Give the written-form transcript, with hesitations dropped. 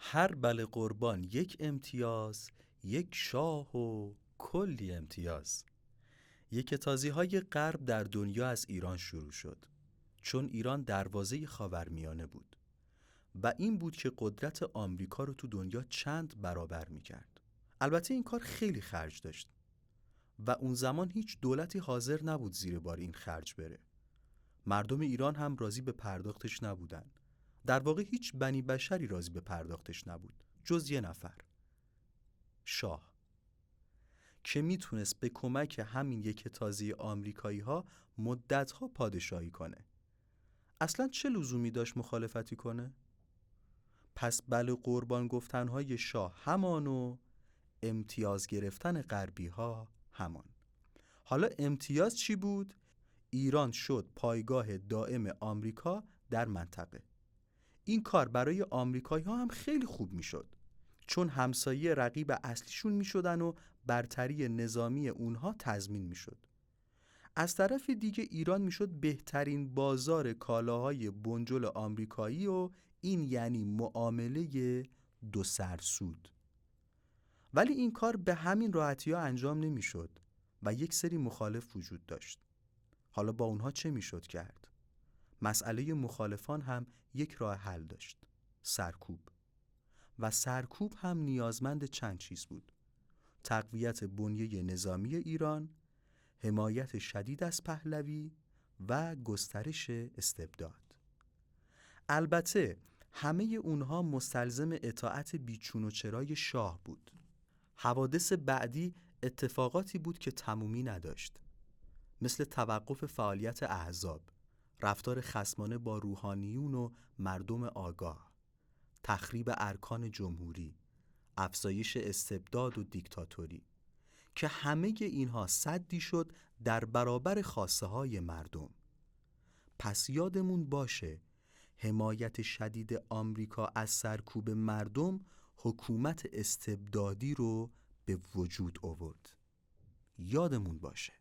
هر بله قربان یک امتیاز، یک شاه و کلی امتیاز. یک تازی‌های غرب در دنیا از ایران شروع شد، چون ایران دروازه خاورمیانه بود و این بود که قدرت آمریکا رو تو دنیا چند برابر می‌کرد. البته این کار خیلی خرج داشت و اون زمان هیچ دولتی حاضر نبود زیر بار این خرج بره. مردم ایران هم راضی به پرداختش نبودن. در واقع هیچ بنی بشری راضی به پرداختش نبود جز یه نفر، شاه، که میتونست به کمک همین یک تازی آمریکایی ها مدتها پادشاهی کنه. اصلا چه لزومی داشت مخالفتی کنه؟ پس بله قربان گفتنهای شاه همان و امتیاز گرفتن غربی ها همان. حالا امتیاز چی بود؟ ایران شد پایگاه دائم آمریکا در منطقه. این کار برای آمریکایی ها هم خیلی خوب می شد، چون همسایه رقیب اصلیشون می شدن و برتری نظامی اونها تضمین می شد. از طرف دیگه ایران می شد بهترین بازار کالاهای بنجل آمریکایی و این یعنی معامله دو سرسود. ولی این کار به همین راحتی ها انجام نمی شد و یک سری مخالف وجود داشت. حالا با اونها چه می شد کرد؟ مسئله مخالفان هم یک راه حل داشت: سرکوب. و سرکوب هم نیازمند چند چیز بود: تقویت بنیه نظامی ایران، حمایت شدید از پهلوی و گسترش استبداد. البته همه اونها مستلزم اطاعت بیچون و چرای شاه بود. حوادث بعدی اتفاقاتی بود که تمومی نداشت، مثل توقف فعالیت احزاب، رفتار خصمانه با روحانیون و مردم آگاه، تخریب ارکان جمهوری، افزایش استبداد و دیکتاتوری، که همه اینها سدی شد در برابر خواسته های مردم. پس یادمون باشه حمایت شدید آمریکا از سرکوب مردم حکومت استبدادی رو به وجود آورد. یادمون باشه.